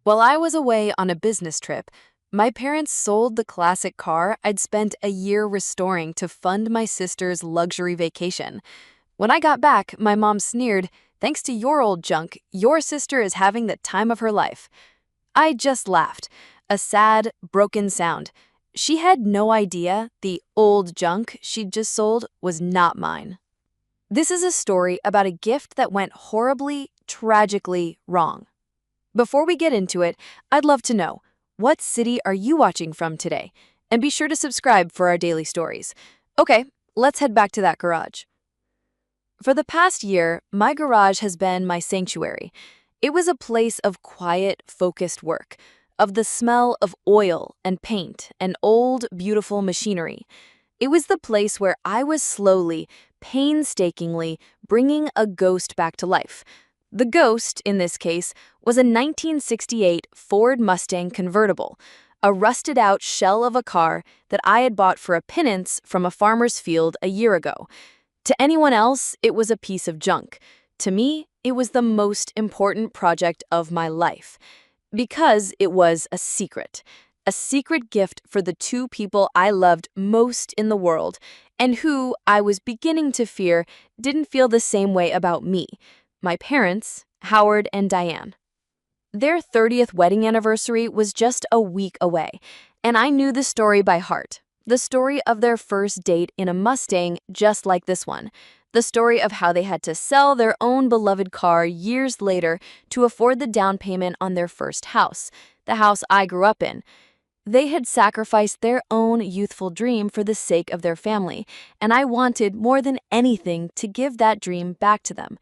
While I was away on a business trip, my parents sold the classic car I'd spent a year restoring to fund my sister's luxury vacation. When I got back, my mom sneered, "Thanks to your old junk, your sister is having the time of her life." I just laughed, a sad, broken sound. She had no idea the old junk she'd just sold was not mine. This is a story about a gift that went horribly, tragically wrong. Before we get into it, I'd love to know, what city are you watching from today? And be sure to subscribe for our daily stories. Okay, let's head back to that garage. For the past year, my garage has been my sanctuary. It was a place of quiet, focused work, of the smell of oil and paint and old, beautiful machinery. It was the place where I was slowly, painstakingly bringing a ghost back to life. The ghost, in this case, was a 1968 Ford Mustang convertible, a rusted-out shell of a car that I had bought for a pittance from a farmer's field a year ago. To anyone else, it was a piece of junk. To me, it was the most important project of my life. Because it was a secret gift for the two people I loved most in the world, and who, I was beginning to fear, didn't feel the same way about me. My parents, Howard and Diane. Their 30th wedding anniversary was just a week away, and I knew the story by heart. The story of their first date in a Mustang just like this one. The story of how they had to sell their own beloved car years later to afford the down payment on their first house, the house I grew up in. They had sacrificed their own youthful dream for the sake of their family, and I wanted more than anything to give that dream back to them.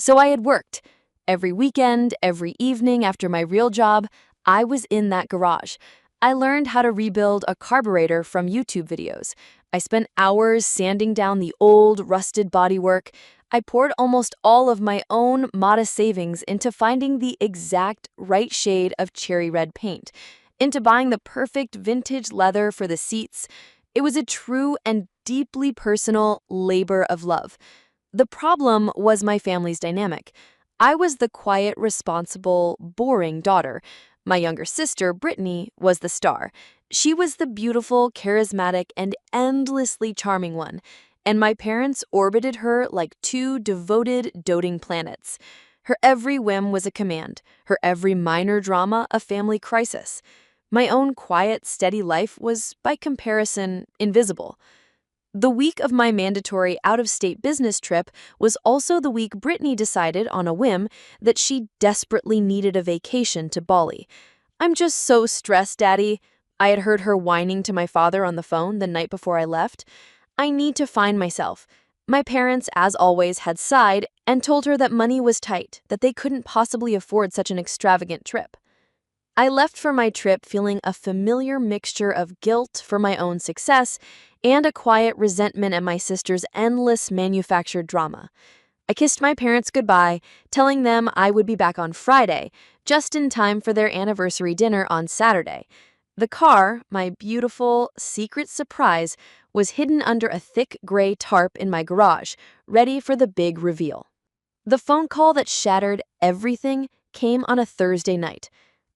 So I had worked. Every weekend, every evening after my real job, I was in that garage. I learned how to rebuild a carburetor from YouTube videos. I spent hours sanding down the old, rusted bodywork. I poured almost all of my own modest savings into finding the exact right shade of cherry red paint, into buying the perfect vintage leather for the seats. It was a true and deeply personal labor of love. The problem was my family's dynamic. I was the quiet, responsible, boring daughter. My younger sister, Brittany, was the star. She was the beautiful, charismatic, and endlessly charming one, and my parents orbited her like two devoted, doting planets. Her every whim was a command, her every minor drama a family crisis. My own quiet, steady life was, by comparison, invisible. The week of my mandatory out-of-state business trip was also the week Brittany decided on a whim that she desperately needed a vacation to Bali. "I'm just so stressed, Daddy," I had heard her whining to my father on the phone the night before I left. "I need to find myself." My parents, as always, had sighed and told her that money was tight, that they couldn't possibly afford such an extravagant trip. I left for my trip feeling a familiar mixture of guilt for my own success and a quiet resentment at my sister's endless manufactured drama. I kissed my parents goodbye, telling them I would be back on Friday, just in time for their anniversary dinner on Saturday. The car, my beautiful, secret surprise, was hidden under a thick gray tarp in my garage, ready for the big reveal. The phone call that shattered everything came on a Thursday night.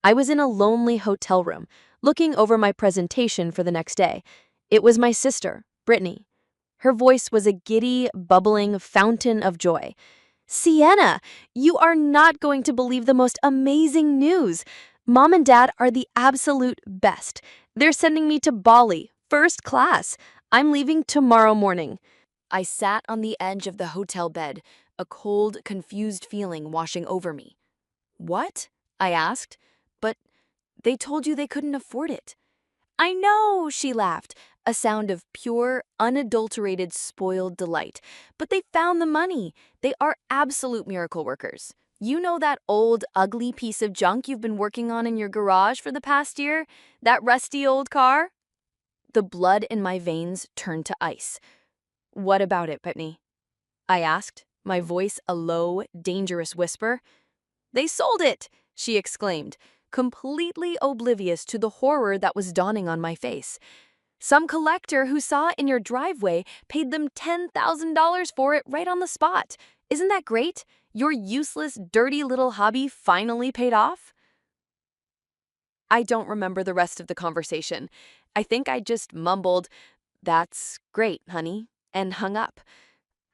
I was in a lonely hotel room, looking over my presentation for the next day. It was my sister, Brittany. Her voice was a giddy, bubbling fountain of joy. "Sienna, you are not going to believe the most amazing news. Mom and Dad are the absolute best. They're sending me to Bali, first class. I'm leaving tomorrow morning." I sat on the edge of the hotel bed, a cold, confused feeling washing over me. "What?" I asked. "But they told you they couldn't afford it." "I know," she laughed, a sound of pure, unadulterated, spoiled delight. "But they found the money. They are absolute miracle workers. You know that old, ugly piece of junk you've been working on in your garage for the past year? That rusty old car?" The blood in my veins turned to ice. "What about it, Brittany?" I asked, my voice a low, dangerous whisper. "They sold it!" she exclaimed, completely oblivious to the horror that was dawning on my face. "Some collector who saw it in your driveway paid them $10,000 for it right on the spot. Isn't that great? Your useless, dirty little hobby finally paid off?" I don't remember the rest of the conversation. I think I just mumbled, "That's great, honey," and hung up.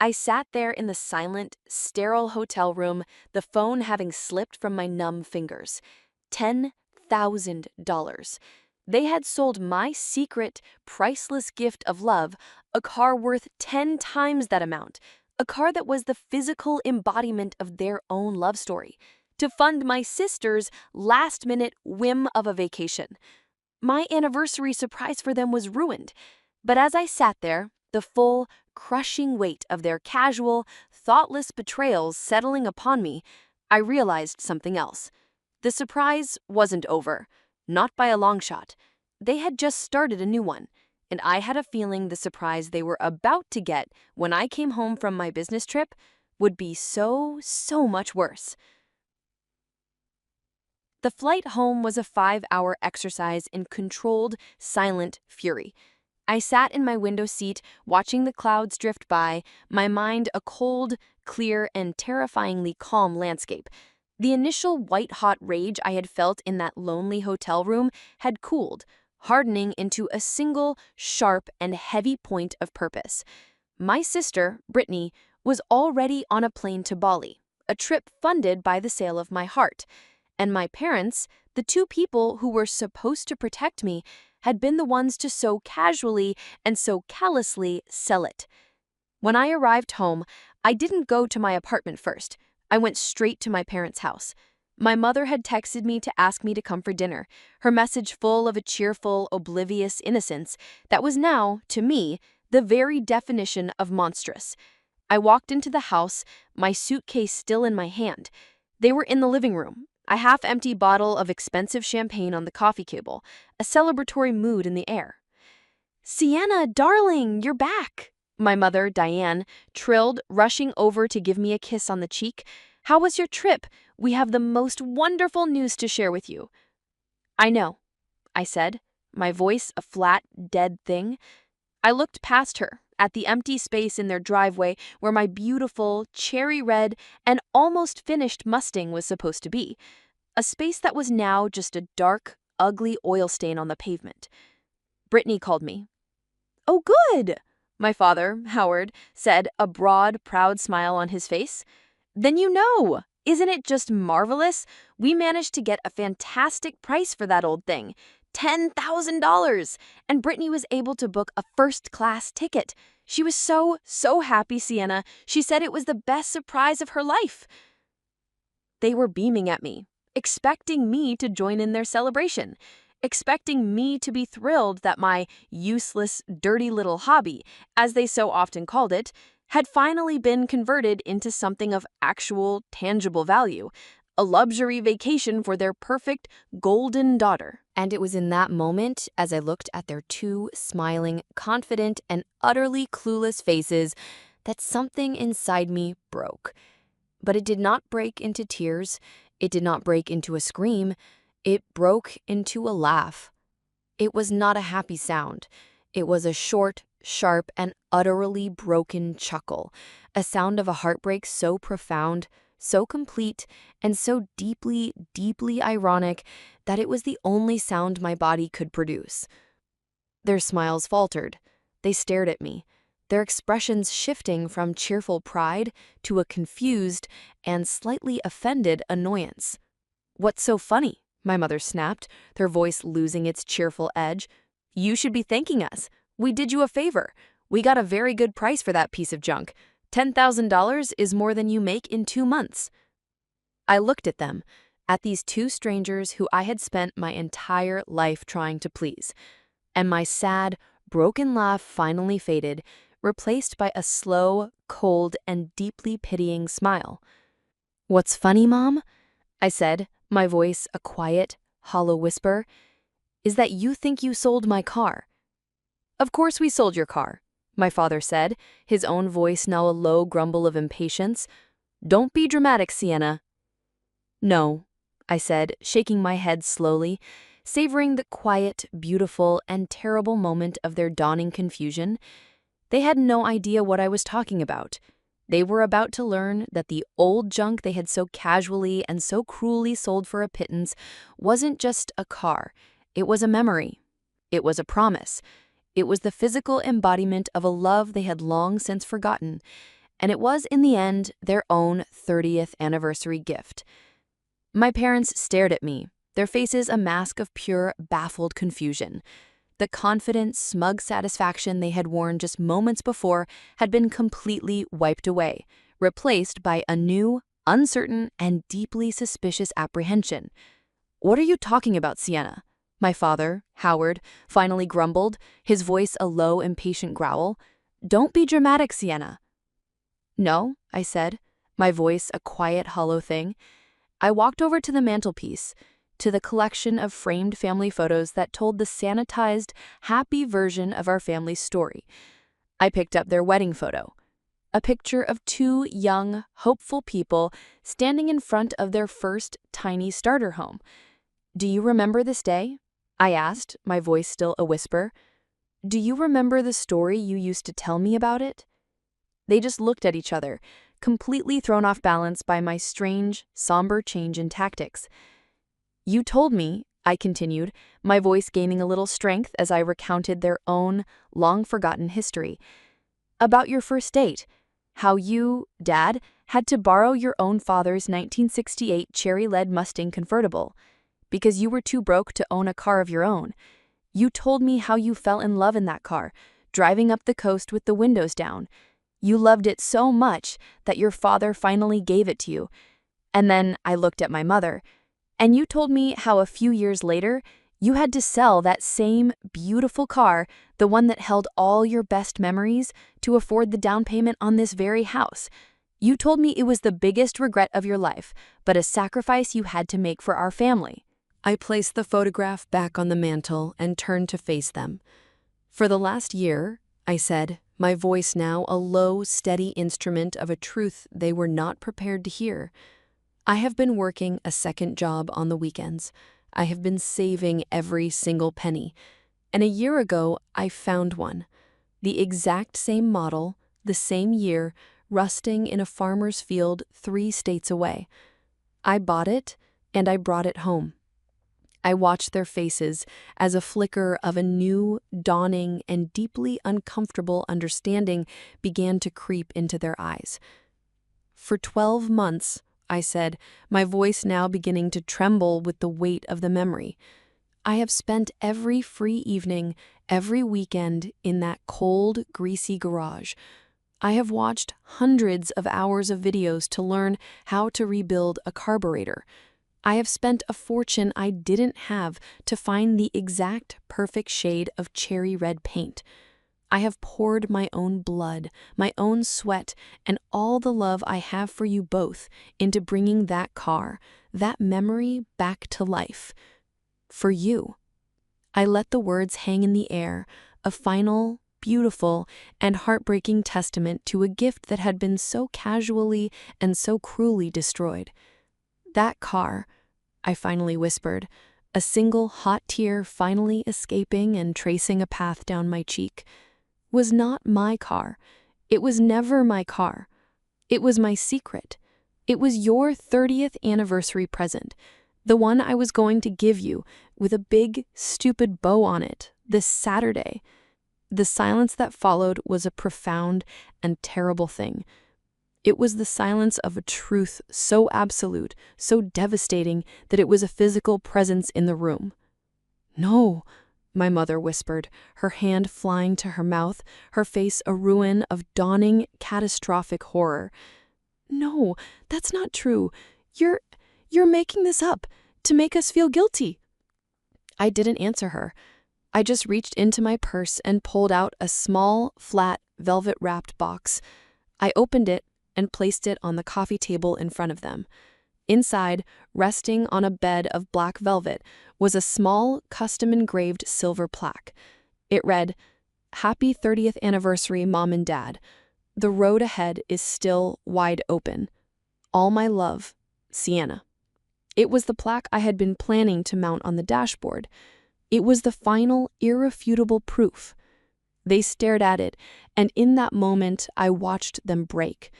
I sat there in the silent, sterile hotel room, the phone having slipped from my numb fingers. $10,000. They had sold my secret, priceless gift of love, a car worth 10 times that amount, a car that was the physical embodiment of their own love story, to fund my sister's last-minute whim of a vacation. My anniversary surprise for them was ruined. But as I sat there, the full, crushing weight of their casual, thoughtless betrayals settling upon me, I realized something else. The surprise wasn't over. Not by a long shot. They had just started a new one, and I had a feeling the surprise they were about to get when I came home from my business trip would be so much worse. The flight home was a 5-hour exercise in controlled, silent fury. I sat in my window seat, watching the clouds drift by, my mind a cold, clear, and terrifyingly calm landscape. The initial white-hot rage I had felt in that lonely hotel room had cooled, hardening into a single, sharp, and heavy point of purpose. My sister, Brittany, was already on a plane to Bali, a trip funded by the sale of my heart. And my parents, the two people who were supposed to protect me, had been the ones to so casually and so callously sell it. When I arrived home, I didn't go to my apartment first. I went straight to my parents' house. My mother had texted me to ask me to come for dinner, her message full of a cheerful, oblivious innocence that was now, to me, the very definition of monstrous. I walked into the house, my suitcase still in my hand. They were in the living room, a half-empty bottle of expensive champagne on the coffee table, a celebratory mood in the air. "Sienna, darling, you're back!" My mother, Diane, trilled, rushing over to give me a kiss on the cheek. "How was your trip? We have the most wonderful news to share with you." "I know," I said, my voice a flat, dead thing. I looked past her, at the empty space in their driveway where my beautiful, cherry-red, and almost finished Mustang was supposed to be. A space that was now just a dark, ugly oil stain on the pavement. Brittany called me. "Oh, good," my father, Howard, said, a broad, proud smile on his face. "Then you know. Isn't it just marvelous? We managed to get a fantastic price for that old thing. $10,000! And Brittany was able to book a first-class ticket. She was so happy, Sienna. She said it was the best surprise of her life." They were beaming at me, expecting me to join in their celebration, expecting me to be thrilled that my useless, dirty little hobby, as they so often called it, had finally been converted into something of actual, tangible value, a luxury vacation for their perfect, golden daughter. And it was in that moment, as I looked at their two smiling, confident, and utterly clueless faces, that something inside me broke. But it did not break into tears. It did not break into a scream. It broke into a laugh. It was not a happy sound. It was a short, sharp, and utterly broken chuckle, a sound of a heartbreak so profound, so complete, and so deeply, deeply ironic that it was the only sound my body could produce. Their smiles faltered. They stared at me, their expressions shifting from cheerful pride to a confused and slightly offended annoyance. "What's so funny?" my mother snapped, her voice losing its cheerful edge. "You should be thanking us. We did you a favor. We got a very good price for that piece of junk. $10,000 is more than you make in 2 months. I looked at them, at these two strangers who I had spent my entire life trying to please, and my sad, broken laugh finally faded, replaced by a slow, cold, and deeply pitying smile. "What's funny, Mom?" I said, my voice a quiet, hollow whisper, "is that you think you sold my car." "Of course we sold your car," my father said, his own voice now a low grumble of impatience. "Don't be dramatic, Sienna." "No," I said, shaking my head slowly, savoring the quiet, beautiful, and terrible moment of their dawning confusion. They had no idea what I was talking about. They were about to learn that the old junk they had so casually and so cruelly sold for a pittance wasn't just a car. It was a memory. It was a promise. It was the physical embodiment of a love they had long since forgotten. And it was, in the end, their own 30th anniversary gift. My parents stared at me, their faces a mask of pure, baffled confusion. The confident, smug satisfaction they had worn just moments before had been completely wiped away, replaced by a new, uncertain, and deeply suspicious apprehension. "What are you talking about, Sienna?" My father, Howard, finally grumbled, his voice a low, impatient growl. "Don't be dramatic, Sienna." "No," I said, my voice a quiet, hollow thing. I walked over to the mantelpiece, to the collection of framed family photos that told the sanitized, happy version of our family's story. I picked up their wedding photo, a picture of two young, hopeful people standing in front of their first tiny starter home. "Do you remember this day?" I asked, my voice still a whisper. "Do you remember the story you used to tell me about it?" They just looked at each other, completely thrown off balance by my strange, somber change in tactics. "You told me," I continued, my voice gaining a little strength as I recounted their own, long-forgotten history, "about your first date, how you, Dad, had to borrow your own father's 1968 cherry-led Mustang convertible, because you were too broke to own a car of your own. You told me how you fell in love in that car, driving up the coast with the windows down. You loved it so much that your father finally gave it to you." And then I looked at my mother. "And you told me how a few years later, you had to sell that same beautiful car, the one that held all your best memories, to afford the down payment on this very house. You told me it was the biggest regret of your life, but a sacrifice you had to make for our family." I placed the photograph back on the mantel and turned to face them. "For the last year," I said, my voice now a low, steady instrument of a truth they were not prepared to hear, "I have been working a second job on the weekends. I have been saving every single penny. And a year ago, I found one. The exact same model, the same year, rusting in a farmer's field 3 states away. I bought it, and I brought it home." I watched their faces as a flicker of a new, dawning, and deeply uncomfortable understanding began to creep into their eyes. "For 12 months, I said, my voice now beginning to tremble with the weight of the memory, "I have spent every free evening, every weekend in that cold, greasy garage. I have watched hundreds of hours of videos to learn how to rebuild a carburetor. I have spent a fortune I didn't have to find the exact perfect shade of cherry red paint. I have poured my own blood, my own sweat, and all the love I have for you both into bringing that car, that memory back to life. For you." I let the words hang in the air, a final, beautiful, and heartbreaking testament to a gift that had been so casually and so cruelly destroyed. "That car," I finally whispered, a single hot tear finally escaping and tracing a path down my cheek, "was not my car. It was never my car. It was my secret. It was your 30th anniversary present, the one I was going to give you with a big, stupid bow on it this Saturday." The silence that followed was a profound and terrible thing. It was the silence of a truth so absolute, so devastating, that it was a physical presence in the room. "No," my mother whispered, her hand flying to her mouth, her face a ruin of dawning, catastrophic horror. "No, that's not true. You're making this up to make us feel guilty." I didn't answer her. I just reached into my purse and pulled out a small, flat, velvet-wrapped box. I opened it and placed it on the coffee table in front of them. Inside, resting on a bed of black velvet, was a small, custom-engraved silver plaque. It read, "Happy 30th anniversary, Mom and Dad. The road ahead is still wide open. All my love, Sienna." It was the plaque I had been planning to mount on the dashboard. It was the final, irrefutable proof. They stared at it, and in that moment I watched them break.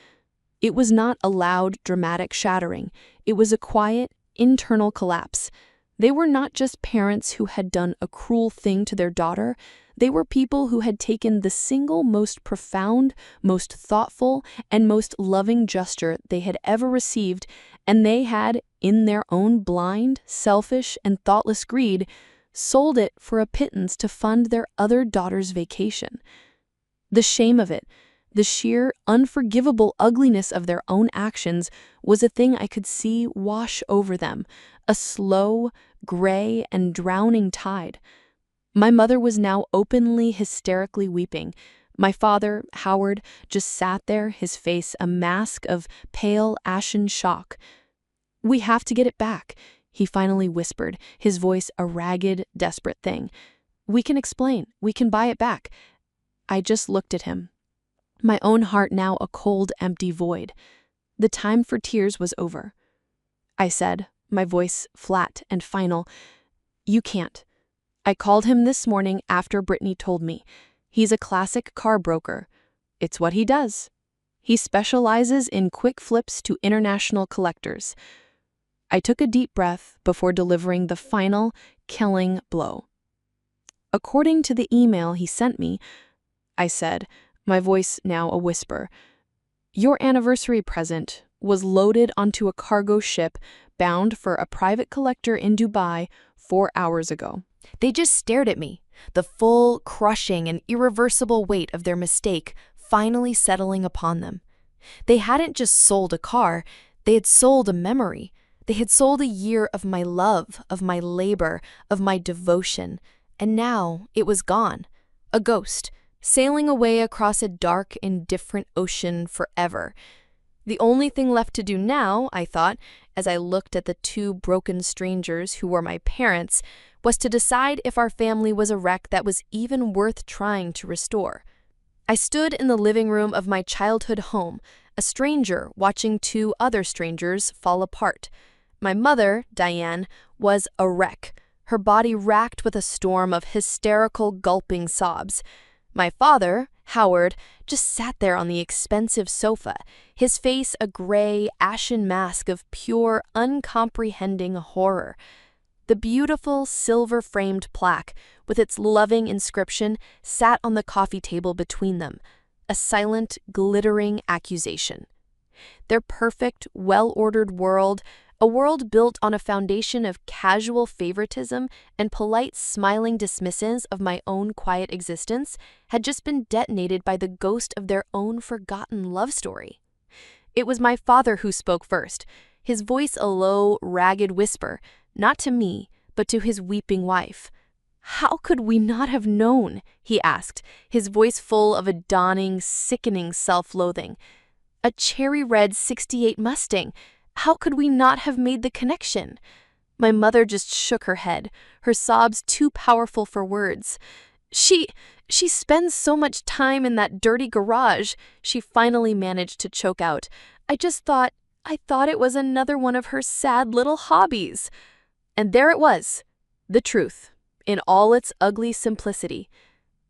It was not a loud, dramatic shattering. It was a quiet, internal collapse. They were not just parents who had done a cruel thing to their daughter. They were people who had taken the single most profound, most thoughtful, and most loving gesture they had ever received, and they had, in their own blind, selfish, and thoughtless greed, sold it for a pittance to fund their other daughter's vacation. The shame of it, the sheer, unforgivable ugliness of their own actions was a thing I could see wash over them, a slow, gray, and drowning tide. My mother was now openly, hysterically weeping. My father, Howard, just sat there, his face a mask of pale, ashen shock. "We have to get it back," he finally whispered, his voice a ragged, desperate thing. "We can explain. We can buy it back." I just looked at him, my own heart now a cold, empty void. The time for tears was over. I said, my voice flat and final, "You can't. I called him this morning after Brittany told me. He's a classic car broker. It's what he does. He specializes in quick flips to international collectors." I took a deep breath before delivering the final, killing blow. "According to the email he sent me," I said, my voice now a whisper, "your anniversary present was loaded onto a cargo ship bound for a private collector in Dubai 4 hours ago." They just stared at me, the full, crushing, and irreversible weight of their mistake finally settling upon them. They hadn't just sold a car, they had sold a memory. They had sold a year of my love, of my labor, of my devotion, and now it was gone, a ghost, sailing away across a dark, indifferent ocean forever. The only thing left to do now, I thought, as I looked at the two broken strangers who were my parents, was to decide if our family was a wreck that was even worth trying to restore. I stood in the living room of my childhood home, a stranger watching two other strangers fall apart. My mother, Diane, was a wreck, her body racked with a storm of hysterical, gulping sobs. My father, Howard, just sat there on the expensive sofa, his face a gray, ashen mask of pure, uncomprehending horror. The beautiful, silver-framed plaque, with its loving inscription, sat on the coffee table between them, a silent, glittering accusation. Their perfect, well-ordered world, a world built on a foundation of casual favoritism and polite, smiling dismissives of my own quiet existence, had just been detonated by the ghost of their own forgotten love story. It was my father who spoke first, his voice a low, ragged whisper, not to me, but to his weeping wife. "How could we not have known?" he asked, his voice full of a dawning, sickening self-loathing. "A cherry-red '68 Mustang. How could we not have made the connection?" My mother just shook her head, her sobs too powerful for words. She spends so much time in that dirty garage," she finally managed to choke out. I thought it was another one of her sad little hobbies." And there it was, the truth, in all its ugly simplicity.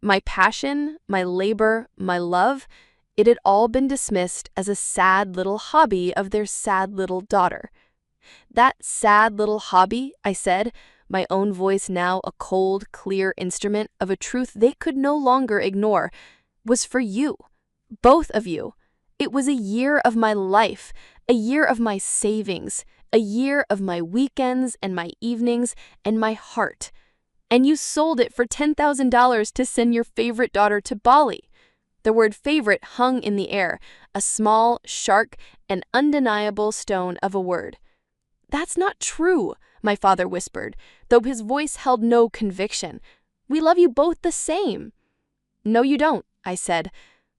My passion, my labor, my love, it had all been dismissed as a sad little hobby of their sad little daughter. "That sad little hobby," I said, my own voice now a cold, clear instrument of a truth they could no longer ignore, "was for you, both of you. It was a year of my life, a year of my savings, a year of my weekends and my evenings and my heart. And you sold it for $10,000 to send your favorite daughter to Bali." The word favorite hung in the air, a small, sharp, and undeniable stone of a word. "That's not true," my father whispered, though his voice held no conviction. "We love you both the same." "No, you don't," I said,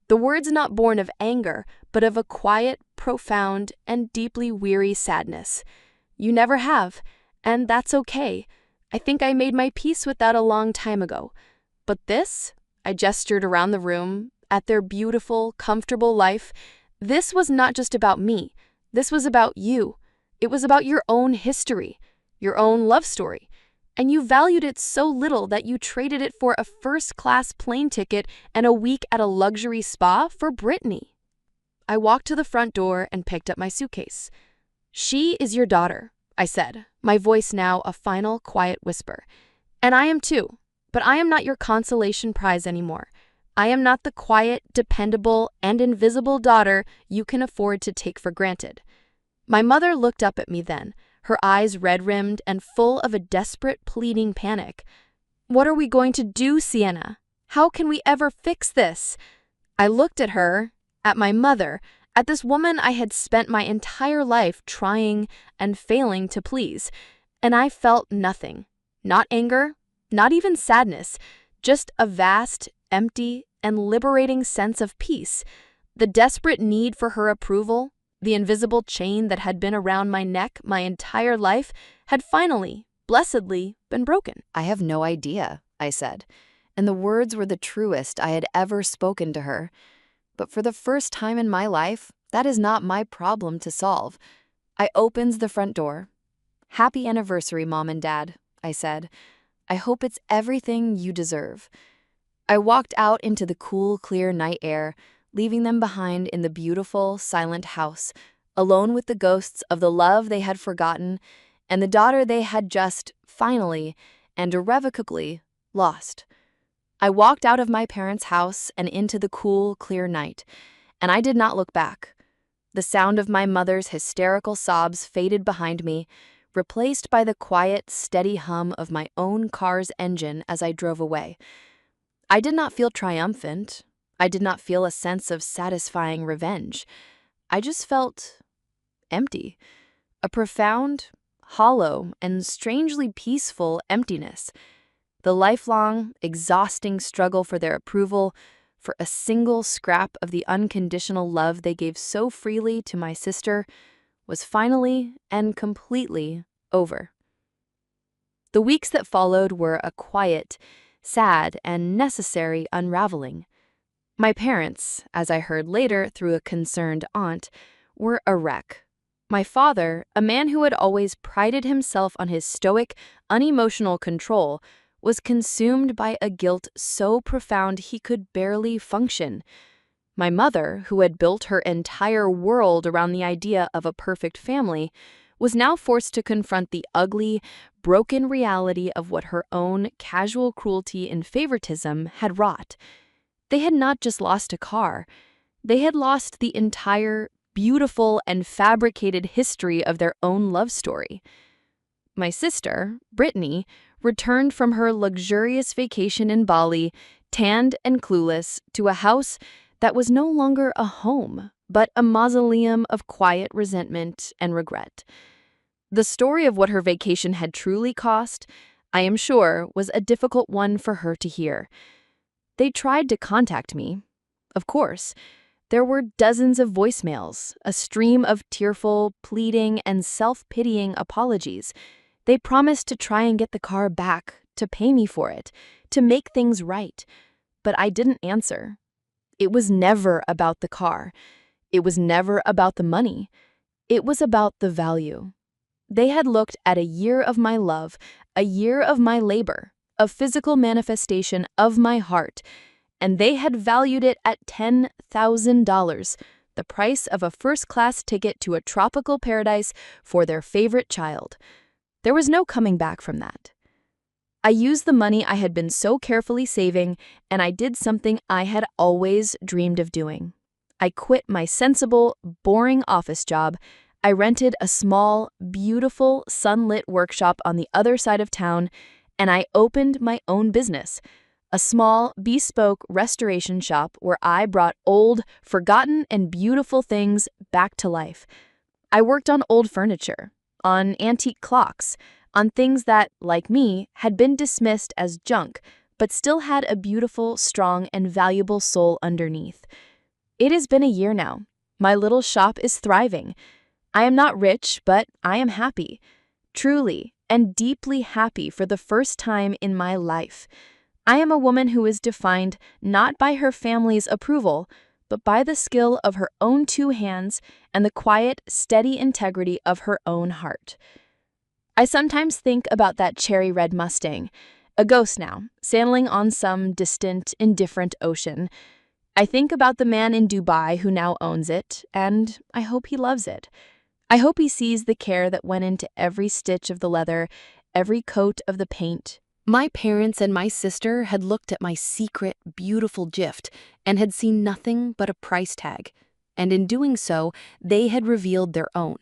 the words not born of anger, but of a quiet, profound, and deeply weary sadness. "You never have, and that's okay. I think I made my peace with that a long time ago. But this," I gestured around the room, at their beautiful, comfortable life, "this was not just about me. This was about you. It was about your own history, your own love story. And you valued it so little that you traded it for a first-class plane ticket and a week at a luxury spa for Brittany." I walked to the front door and picked up my suitcase. "She is your daughter," I said, my voice now a final, quiet whisper. "And I am too, but I am not your consolation prize anymore. I am not the quiet, dependable, and invisible daughter you can afford to take for granted." My mother looked up at me then, her eyes red-rimmed and full of a desperate, pleading panic. "What are we going to do, Sienna? How can we ever fix this?" I looked at her, at my mother, at this woman I had spent my entire life trying and failing to please, and I felt nothing. Not anger, not even sadness, just a vast, empty, and liberating sense of peace. The desperate need for her approval, the invisible chain that had been around my neck my entire life, had finally, blessedly, been broken. "I have no idea," I said, and the words were the truest I had ever spoken to her. But for the first time in my life, that is not my problem to solve. I opened the front door. "Happy anniversary, Mom and Dad," I said. "I hope it's everything you deserve." I walked out into the cool, clear night air, leaving them behind in the beautiful, silent house, alone with the ghosts of the love they had forgotten and the daughter they had just, finally, and irrevocably, lost. I walked out of my parents' house and into the cool, clear night, and I did not look back. The sound of my mother's hysterical sobs faded behind me, replaced by the quiet, steady hum of my own car's engine as I drove away. I did not feel triumphant. I did not feel a sense of satisfying revenge. I just felt empty. A profound, hollow, and strangely peaceful emptiness. The lifelong, exhausting struggle for their approval, for a single scrap of the unconditional love they gave so freely to my sister, was finally and completely over. The weeks that followed were a quiet, sad, and necessary unraveling. My parents, as I heard later through a concerned aunt, were a wreck. My father, a man who had always prided himself on his stoic, unemotional control, was consumed by a guilt so profound he could barely function. My mother, who had built her entire world around the idea of a perfect family, was now forced to confront the ugly, broken reality of what her own casual cruelty and favoritism had wrought. They had not just lost a car, they had lost the entire, beautiful, and fabricated history of their own love story. My sister, Brittany, returned from her luxurious vacation in Bali, tanned and clueless, to a house that was no longer a home, but a mausoleum of quiet resentment and regret. The story of what her vacation had truly cost, I am sure, was a difficult one for her to hear. They tried to contact me. Of course, there were dozens of voicemails, a stream of tearful, pleading, and self-pitying apologies. They promised to try and get the car back, to pay me for it, to make things right. But I didn't answer. It was never about the car. It was never about the money. It was about the value. They had looked at a year of my love, a year of my labor, a physical manifestation of my heart, and they had valued it at $10,000, the price of a first-class ticket to a tropical paradise for their favorite child. There was no coming back from that. I used the money I had been so carefully saving, and I did something I had always dreamed of doing. I quit my sensible, boring office job. I rented a small, beautiful, sunlit workshop on the other side of town, and I opened my own business, a small, bespoke restoration shop where I brought old, forgotten, and beautiful things back to life. I worked on old furniture, on antique clocks, on things that, like me, had been dismissed as junk, but still had a beautiful, strong, and valuable soul underneath. It has been a year now. My little shop is thriving. I am not rich, but I am happy. Truly and deeply happy for the first time in my life. I am a woman who is defined not by her family's approval, but by the skill of her own two hands and the quiet, steady integrity of her own heart. I sometimes think about that cherry red Mustang, a ghost now, sailing on some distant, indifferent ocean. I think about the man in Dubai who now owns it, and I hope he loves it. I hope he sees the care that went into every stitch of the leather, every coat of the paint. My parents and my sister had looked at my secret, beautiful gift and had seen nothing but a price tag. And in doing so, they had revealed their own.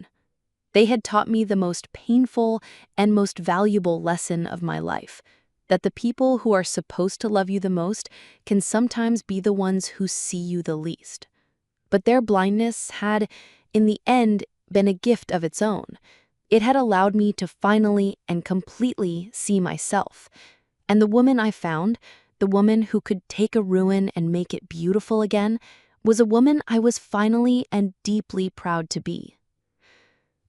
They had taught me the most painful and most valuable lesson of my life, that the people who are supposed to love you the most can sometimes be the ones who see you the least. But their blindness had, in the end, been a gift of its own. It had allowed me to finally and completely see myself. And the woman I found, the woman who could take a ruin and make it beautiful again, was a woman I was finally and deeply proud to be.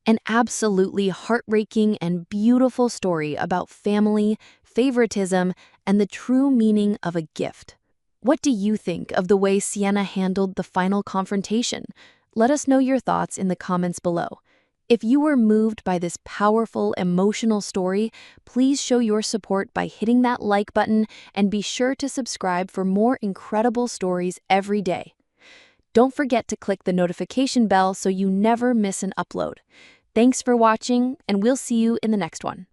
An absolutely heart-wrenching and beautiful story about family, favoritism, and the true meaning of a gift. What do you think of the way Sienna handled the final confrontation? Let us know your thoughts in the comments below. If you were moved by this powerful, emotional story, please show your support by hitting that like button and be sure to subscribe for more incredible stories every day. Don't forget to click the notification bell so you never miss an upload. Thanks for watching, and we'll see you in the next one.